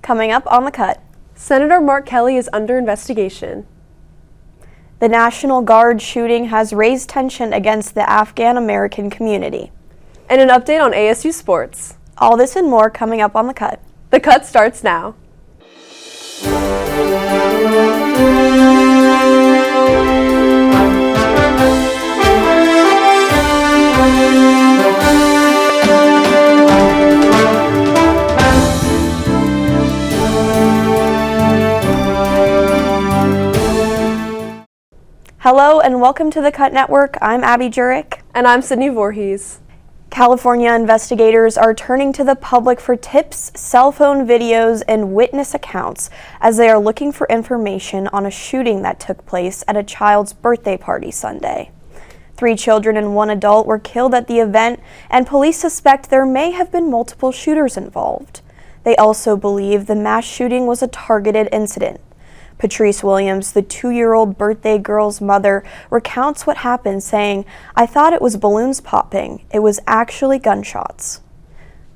Coming up on The Cut. Senator Mark Kelly is under investigation. The National Guard shooting has raised tension against the Afghan-American community. And an update on ASU sports. All this and more coming up on The Cut. The Cut starts now. Hello and welcome to The Cut Network. I'm Abby Jurek. And I'm Sydney Voorhees. California investigators are turning to the public for tips, cell phone videos, and witness accounts as they are looking for information on a shooting that took place at a child's birthday party Sunday. 3 children and 1 adult were killed at the event, and police suspect there may have been multiple shooters involved. They also believe the mass shooting was a targeted incident. Patrice Williams, the 2-year-old birthday girl's mother, recounts what happened, saying, "I thought it was balloons popping. It was actually gunshots."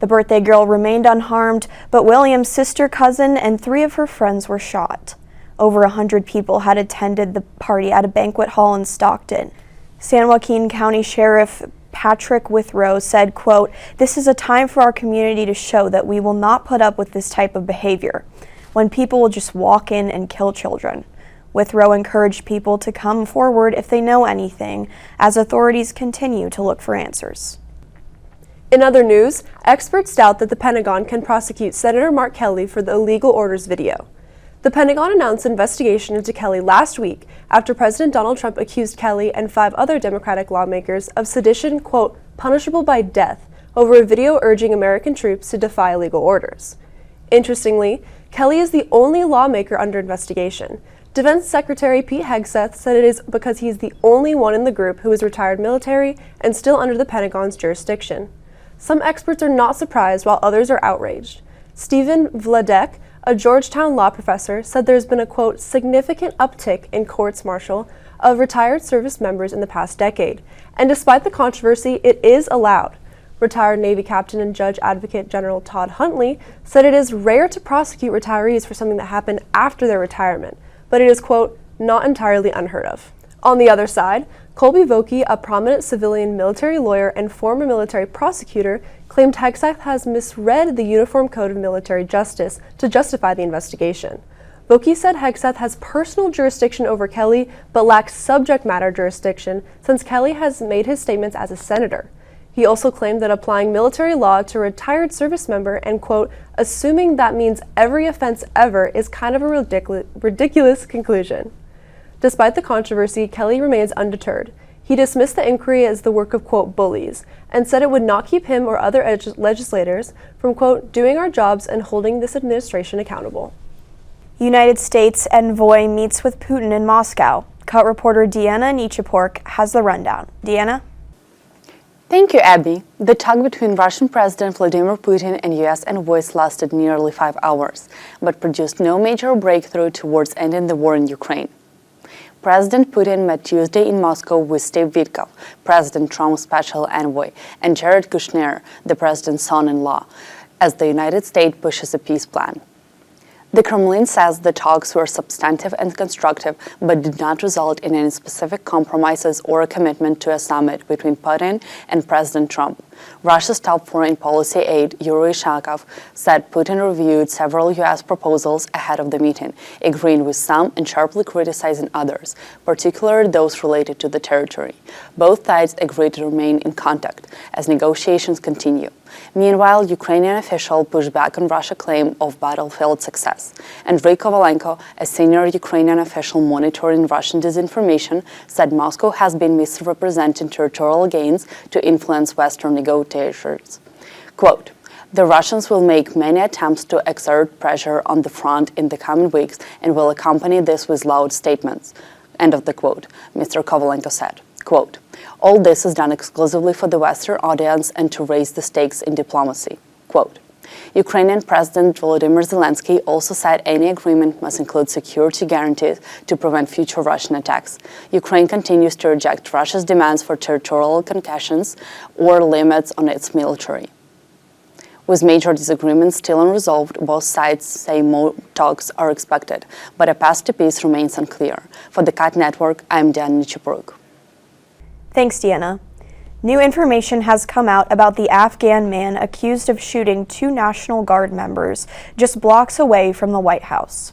The birthday girl remained unharmed, but Williams' sister, cousin, and 3 of her friends were shot. Over 100 people had attended the party at a banquet hall in Stockton. San Joaquin County Sheriff Patrick Withrow said, quote, "This is a time for our community to show that we will not put up with this type of behavior, when people will just walk in and kill children." Withrow encouraged people to come forward if they know anything, as authorities continue to look for answers. In other news, experts doubt that the Pentagon can prosecute Senator Mark Kelly for the illegal orders video. The Pentagon announced an investigation into Kelly last week after President Donald Trump accused Kelly and 5 other Democratic lawmakers of sedition, quote, punishable by death, over a video urging American troops to defy illegal orders. Interestingly, Kelly is the only lawmaker under investigation. Defense Secretary Pete Hegseth said it is because he's the only one in the group who is retired military and still under the Pentagon's jurisdiction. Some experts are not surprised while others are outraged. Stephen Vladek, a Georgetown law professor, said there's been a, quote, significant uptick in courts-martial of retired service members in the past decade, and despite the controversy, it is allowed. Retired Navy Captain and Judge Advocate General Todd Huntley said it is rare to prosecute retirees for something that happened after their retirement, but it is, quote, not entirely unheard of. On the other side, Colby Vokey, a prominent civilian military lawyer and former military prosecutor, claimed Hegseth has misread the Uniform Code of Military Justice to justify the investigation. Vokey said Hegseth has personal jurisdiction over Kelly, but lacks subject matter jurisdiction since Kelly has made his statements as a senator. He also claimed that applying military law to a retired service member and, quote, assuming that means every offense ever is kind of a ridiculous conclusion. Despite the controversy, Kelly remains undeterred. He dismissed the inquiry as the work of, quote, bullies, and said it would not keep him or other legislators from, quote, doing our jobs and holding this administration accountable. United States envoy meets with Putin in Moscow. Cut reporter Deanna Nichapork has the rundown. Deanna? Thank you, Abby. The talk between Russian President Vladimir Putin and U.S. envoys lasted nearly 5 hours, but produced no major breakthrough towards ending the war in Ukraine. President Putin met Tuesday in Moscow with Steve Witkoff, President Trump's special envoy, and Jared Kushner, the president's son-in-law, as the United States pushes a peace plan. The Kremlin says the talks were substantive and constructive, but did not result in any specific compromises or a commitment to a summit between Putin and President Trump. Russia's top foreign policy aide, Yuri Shakov, said Putin reviewed several U.S. proposals ahead of the meeting, agreeing with some and sharply criticizing others, particularly those related to the territory. Both sides agreed to remain in contact as negotiations continue. Meanwhile, Ukrainian officials pushed back on Russia's claim of battlefield success. Andriy Kovalenko, a senior Ukrainian official monitoring Russian disinformation, said Moscow has been misrepresenting territorial gains to influence Western negotiators. Quote, "The Russians will make many attempts to exert pressure on the front in the coming weeks and will accompany this with loud statements." End of the quote, Mr. Kovalenko said. Quote, "All this is done exclusively for the Western audience and to raise the stakes in diplomacy." Quote, Ukrainian President Volodymyr Zelensky also said any agreement must include security guarantees to prevent future Russian attacks. Ukraine continues to reject Russia's demands for territorial concessions or limits on its military. With major disagreements still unresolved, both sides say more talks are expected, but a path to peace remains unclear. For the CAT Network, I'm Diana Nichubruk. Thanks, Deanna. New information has come out about the Afghan man accused of shooting 2 National Guard members just blocks away from the White House.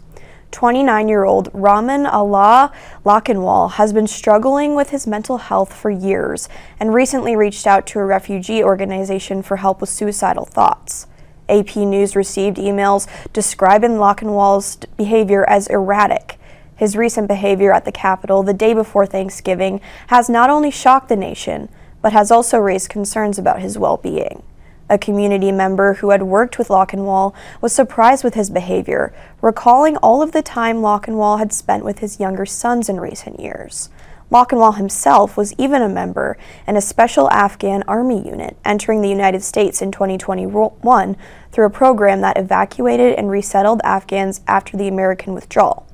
29-year-old Rahman Allah Lakhanwal has been struggling with his mental health for years and recently reached out to a refugee organization for help with suicidal thoughts. AP News received emails describing Lakhanwal's behavior as erratic. His recent behavior at the Capitol the day before Thanksgiving has not only shocked the nation, but has also raised concerns about his well-being. A community member who had worked with Lakhanwal was surprised with his behavior, recalling all of the time Lakhanwal had spent with his younger sons in recent years. Lakhanwal himself was even a member in a special Afghan army unit entering the United States in 2021 through a program that evacuated and resettled Afghans after the American withdrawal.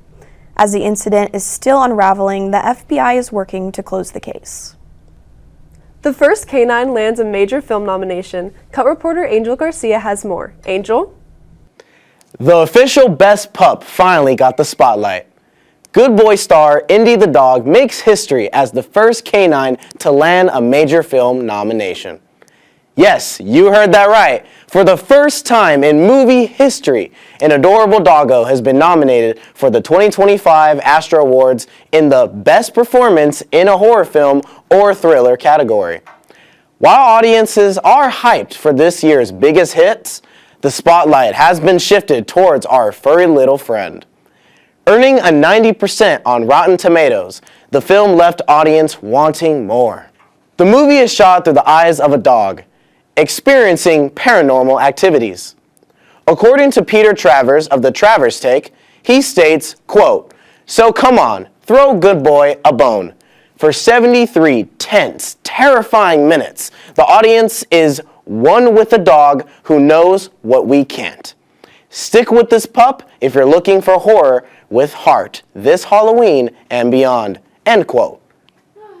As the incident is still unraveling, the FBI is working to close the case. The first canine lands a major film nomination. Cut reporter Angel Garcia has more. Angel? The official best pup finally got the spotlight. Good Boy star Indy the dog makes history as the first canine to land a major film nomination. Yes, you heard that right. For the first time in movie history, an adorable doggo has been nominated for the 2025 Astra Awards in the Best Performance in a Horror Film or Thriller category. While audiences are hyped for this year's biggest hits, the spotlight has been shifted towards our furry little friend. Earning a 90% on Rotten Tomatoes, the film left audience wanting more. The movie is shot through the eyes of a dog, experiencing paranormal activities. According to Peter Travers of The Travers Take, he states, quote, "So come on, throw Good Boy a bone. For 73 tense, terrifying minutes, the audience is one with a dog who knows what we can't. Stick with this pup if you're looking for horror with heart this Halloween and beyond," end quote.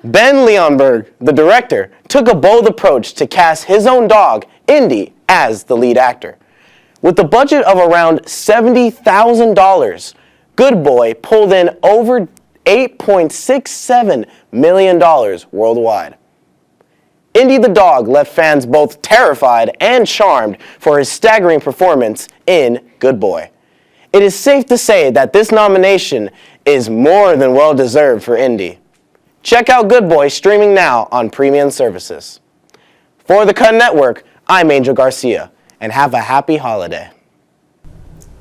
Ben Leonberg, the director, took a bold approach to cast his own dog, Indy, as the lead actor. With a budget of around $70,000, Good Boy pulled in over $8.67 million worldwide. Indy the dog left fans both terrified and charmed for his staggering performance in Good Boy. It is safe to say that this nomination is more than well-deserved for Indy. Check out Good Boy streaming now on premium services. For the Cut Network, I'm Angel Garcia, and have a happy holiday.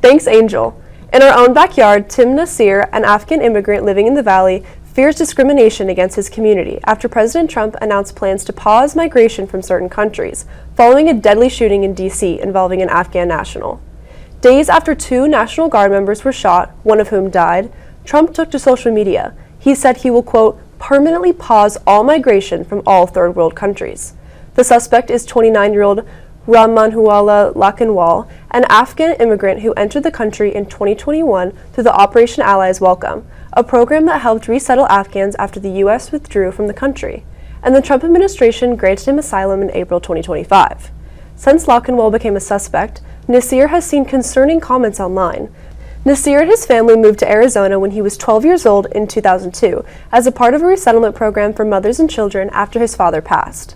Thanks, Angel. In our own backyard, Tim Nasir, an Afghan immigrant living in the Valley, fears discrimination against his community after President Trump announced plans to pause migration from certain countries, following a deadly shooting in D.C. involving an Afghan national. Days after 2 National Guard members were shot, one of whom died, Trump took to social media. He said he will, quote, permanently pause all migration from all third world countries. The suspect is 29-year-old Rahmanullah Lakhanwal, an Afghan immigrant who entered the country in 2021 through the Operation Allies Welcome, a program that helped resettle Afghans after the U.S. withdrew from the country, and the Trump administration granted him asylum in April 2025. Since Lakhanwal became a suspect, Nasir has seen concerning comments online. Nasir and his family moved to Arizona when he was 12 years old in 2002 as a part of a resettlement program for mothers and children after his father passed.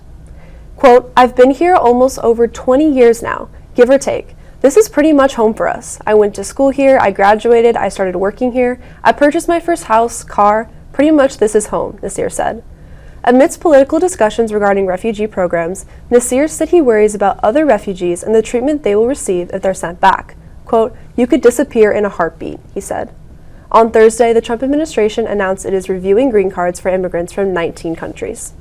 Quote, "I've been here almost over 20 years now, give or take. This is pretty much home for us. I went to school here, I graduated, I started working here, I purchased my first house, car, pretty much this is home," Nasir said. Amidst political discussions regarding refugee programs, Nasir said he worries about other refugees and the treatment they will receive if they're sent back. Quote, "You could disappear in a heartbeat," he said. On Thursday, the Trump administration announced it is reviewing green cards for immigrants from 19 countries.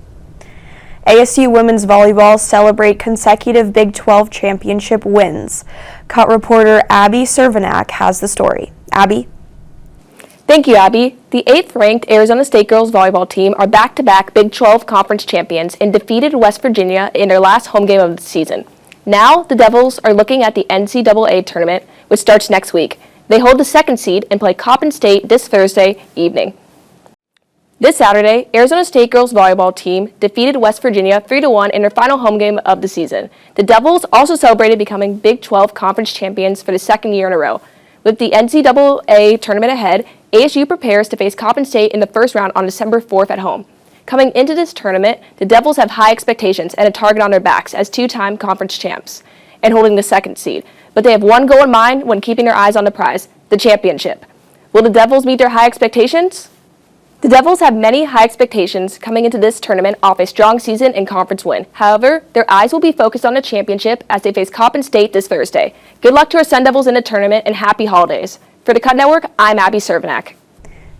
ASU women's volleyball celebrate consecutive Big 12 championship wins. Cut reporter Abby Cervenak has the story. Abby? Thank you, Abby. The 8th-ranked Arizona State girls volleyball team are back-to-back Big 12 conference champions and defeated West Virginia in their last home game of the season. Now, the Devils are looking at the NCAA tournament, which starts next week. They hold the 2nd seed and play Coppin State this Thursday evening. This Saturday, Arizona State girls volleyball team defeated West Virginia 3-1 in their final home game of the season. The Devils also celebrated becoming Big 12 conference champions for the second year in a row. With the NCAA tournament ahead, ASU prepares to face Coppin State in the first round on December 4th at home. Coming into this tournament, the Devils have high expectations and a target on their backs as two-time conference champs and holding the second seed. But they have one goal in mind when keeping their eyes on the prize, the championship. Will the Devils meet their high expectations? The Devils have many high expectations coming into this tournament off a strong season and conference win. However, their eyes will be focused on the championship as they face Coppin State this Thursday. Good luck to our Sun Devils in the tournament and happy holidays. For the Cut Network, I'm Abby Cervenak.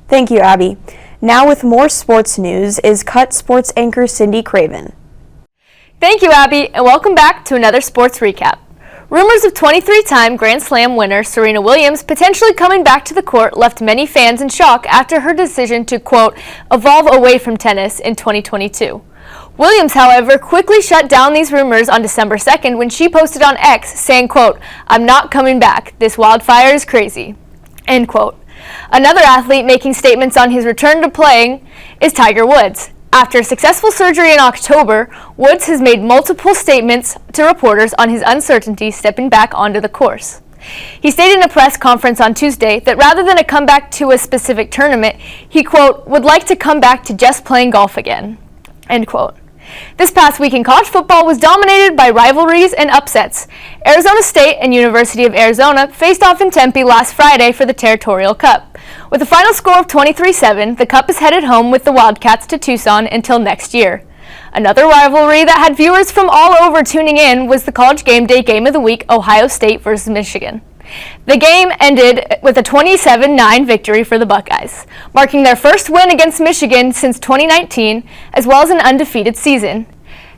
Thank you, Abby. Now with more sports news is Cut Sports anchor Cindy Craven. Thank you, Abby, and welcome back to another sports recap. Rumors of 23-time Grand Slam winner Serena Williams potentially coming back to the court left many fans in shock after her decision to, quote, evolve away from tennis in 2022. Williams, however, quickly shut down these rumors on December 2nd when she posted on X saying, quote, I'm not coming back. This wildfire is crazy, end quote. Another athlete making statements on his return to playing is Tiger Woods. After a successful surgery in October, Woods has made multiple statements to reporters on his uncertainty stepping back onto the course. He stated in a press conference on Tuesday that rather than a comeback to a specific tournament, he, quote, would like to come back to just playing golf again, end quote. This past week in college football was dominated by rivalries and upsets. Arizona State and University of Arizona faced off in Tempe last Friday for the Territorial Cup. With a final score of 23-7, the Cup is headed home with the Wildcats to Tucson until next year. Another rivalry that had viewers from all over tuning in was the College Game Day Game of the Week, Ohio State versus Michigan. The game ended with a 27-9 victory for the Buckeyes, marking their first win against Michigan since 2019, as well as an undefeated season.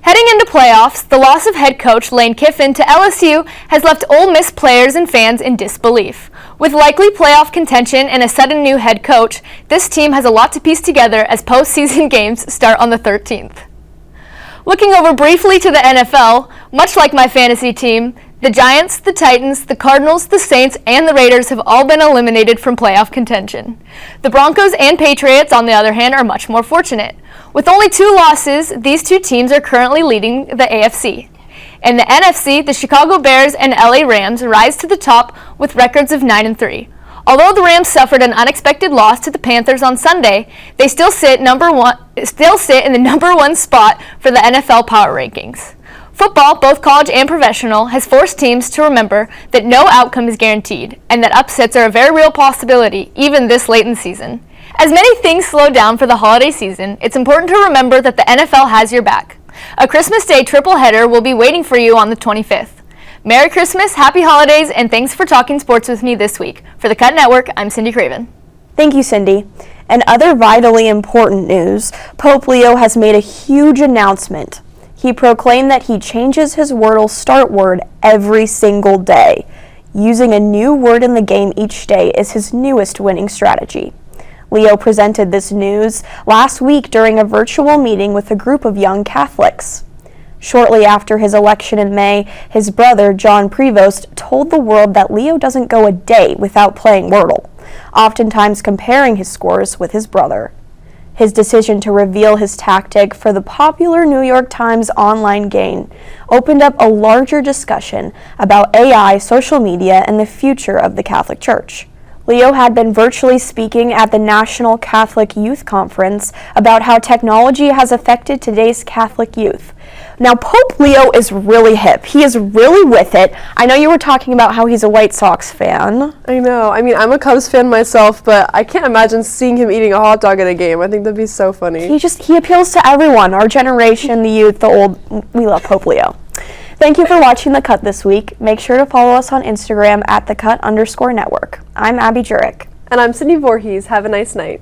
Heading into playoffs, the loss of head coach Lane Kiffin to LSU has left Ole Miss players and fans in disbelief. With likely playoff contention and a sudden new head coach, this team has a lot to piece together as postseason games start on the 13th. Looking over briefly to the NFL, much like my fantasy team, the Giants, the Titans, the Cardinals, the Saints, and the Raiders have all been eliminated from playoff contention. The Broncos and Patriots, on the other hand, are much more fortunate. With only 2 losses, these 2 teams are currently leading the AFC. In the NFC, the Chicago Bears and LA Rams rise to the top with records of 9-3. Although the Rams suffered an unexpected loss to the Panthers on Sunday, they still sit in the number 1 spot for the NFL power rankings. Football, both college and professional, has forced teams to remember that no outcome is guaranteed and that upsets are a very real possibility, even this late in the season. As many things slow down for the holiday season, it's important to remember that the NFL has your back. A Christmas Day tripleheader will be waiting for you on the 25th. Merry Christmas, Happy Holidays, and thanks for talking sports with me this week. For the Cut Network, I'm Cindy Craven. Thank you, Cindy. And other vitally important news, Pope Leo has made a huge announcement. He proclaimed that he changes his Wordle start word every single day. Using a new word in the game each day is his newest winning strategy. Leo presented this news last week during a virtual meeting with a group of young Catholics. Shortly after his election in May, his brother, John Prevost, told the world that Leo doesn't go a day without playing Wordle, oftentimes comparing his scores with his brother. His decision to reveal his tactic for the popular New York Times online game opened up a larger discussion about AI, social media, and the future of the Catholic Church. Leo had been virtually speaking at the National Catholic Youth Conference about how technology has affected today's Catholic youth. Now, Pope Leo is really hip. He is really with it. I know you were talking about how he's a White Sox fan. I know. I mean, I'm a Cubs fan myself, but I can't imagine seeing him eating a hot dog at a game. I think that'd be so funny. He appeals to everyone, our generation, the youth, the old. We love Pope Leo. Thank you for watching The Cut this week. Make sure to follow us on Instagram at @thecut_network. I'm Abby Jurek. And I'm Cindy Voorhees. Have a nice night.